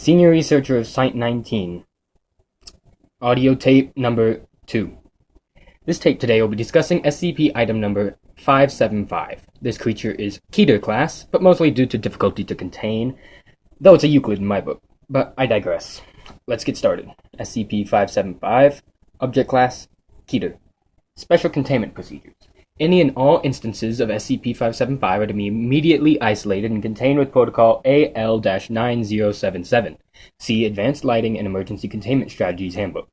Senior Researcher of Site 19. Audio tape number 2. This tape today will be discussing SCP item number 575. This creature is Keter class, but mostly due to difficulty to contain, though it's a Euclid in my book. But I digress. Let's get started. SCP-575, Object Class, Keter. Special Containment Procedures. Any and all instances of SCP-575 are to be immediately isolated and contained with Protocol AL-9O77. See Advanced Lighting and Emergency Containment Strategies Handbook.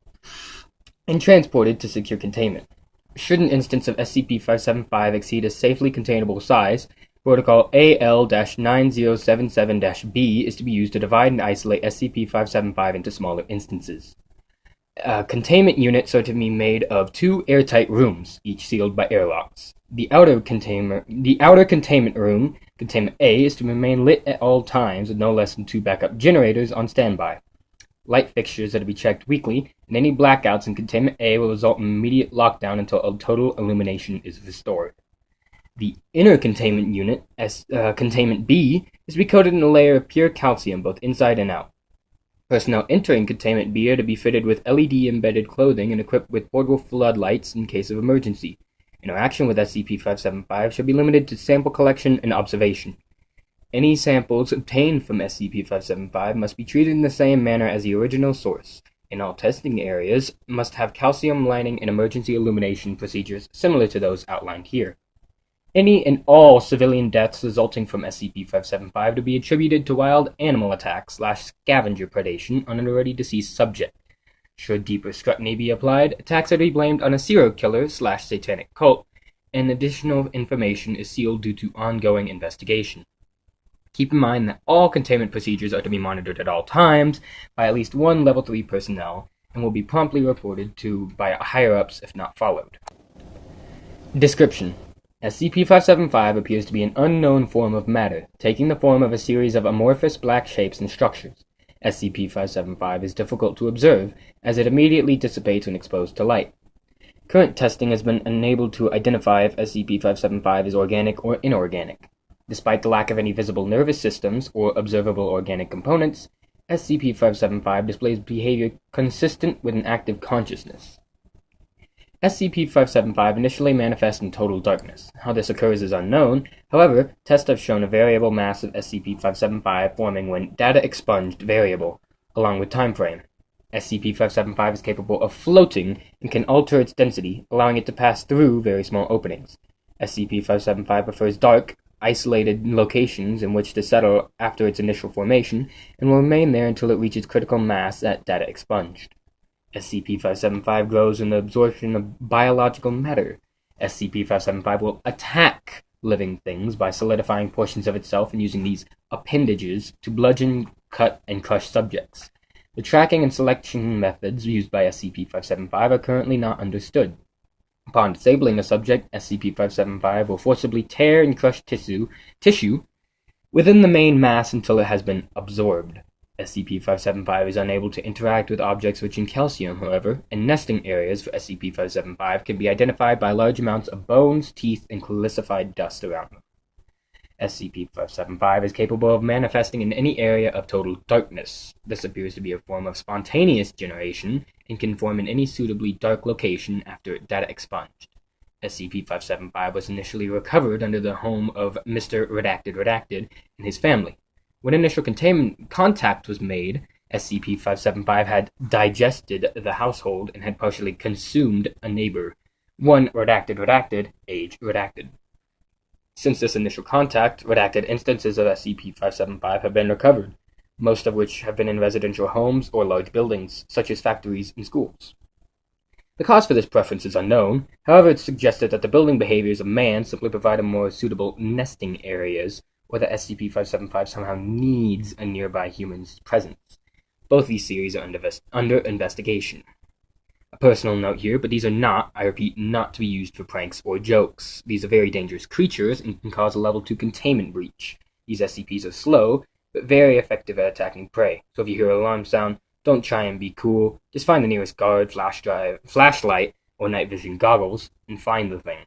And transported to secure containment. Should an instance of SCP-575 exceed a safely containable size, Protocol AL-9O77-B is to be used to divide and isolate SCP-575 into smaller instances. Containment units are to be made of 2 airtight rooms, each sealed by airlocks. The outer containment room, Containment A, is to remain lit at all times with no less than 2 backup generators on standby. Light fixtures are to be checked weekly, and any blackouts in Containment A will result in immediate lockdown until a total illumination is restored. The inner containment unit, Containment B, is to be coated in a layer of pure calcium both inside and out. Personnel entering Containment B are to be fitted with LED-embedded clothing and equipped with portable floodlights in case of emergency. Interaction with SCP-575 shall be limited to sample collection and observation. Any samples obtained from SCP-575 must be treated in the same manner as the original source, and all testing areas must have calcium lining and emergency illumination procedures similar to those outlined here. Any and all civilian deaths resulting from SCP-575 to be attributed to wild animal attack/scavenger predation on an already deceased subject. Should deeper scrutiny be applied, attacks are to be blamed on a serial killer/satanic cult, and additional information is sealed due to ongoing investigation. Keep in mind that all containment procedures are to be monitored at all times by at least 1 Level 3 personnel, and will be promptly reported to by higher-ups if not followed. Description: SCP-575 appears to be an unknown form of matter, taking the form of a series of amorphous black shapes and structures. SCP-575 is difficult to observe, as it immediately dissipates when exposed to light. Current testing has been unable to identify if SCP-575 is organic or inorganic. Despite the lack of any visible nervous systems or observable organic components, SCP-575 displays behavior consistent with an active consciousness. SCP-575 initially manifests in total darkness. How this occurs is unknown. However, tests have shown a variable mass of SCP-575 forming when data expunged variable, along with time frame. SCP-575 is capable of floating and can alter its density, allowing it to pass through very small openings. SCP-575 prefers dark, isolated locations in which to settle after its initial formation, and will remain there until it reaches critical mass at data expunged. SCP-575 grows in the absorption of biological matter. SCP-575 will attack living things by solidifying portions of itself and using these appendages to bludgeon, cut, and crush subjects. The tracking and selection methods used by SCP-575 are currently not understood. Upon disabling a subject, SCP-575 will forcibly tear and crush tissue within the main mass until it has been absorbed. SCP-575 is unable to interact with objects rich in calcium, however, and nesting areas for SCP-575 can be identified by large amounts of bones, teeth, and calcified dust around them. SCP-575 is capable of manifesting in any area of total darkness. This appears to be a form of spontaneous generation and can form in any suitably dark location after data expunged. SCP-575 was initially recovered under the home of Mr. Redacted and his family. When initial containment contact was made, SCP-575 had digested the household and had partially consumed a neighbor, one Redacted, age Redacted. Since this initial contact, redacted instances of SCP-575 have been recovered, most of which have been in residential homes or large buildings, such as factories and schools. The cause for this preference is unknown. However, it's suggested that the building behaviors of man simply provide a more suitable nesting areas, or that SCP-575 somehow needs a nearby human's presence. Both these theories are under investigation. A personal note here, but these are not, I repeat, not to be used for pranks or jokes. These are very dangerous creatures and can cause a level 2 containment breach. These SCPs are slow, but very effective at attacking prey. So if you hear an alarm sound, don't try and be cool. Just find the nearest guard, flashlight, or night vision goggles, and find the thing.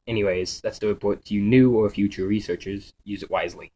Anyways, that's the report to you new or future researchers. Use it wisely.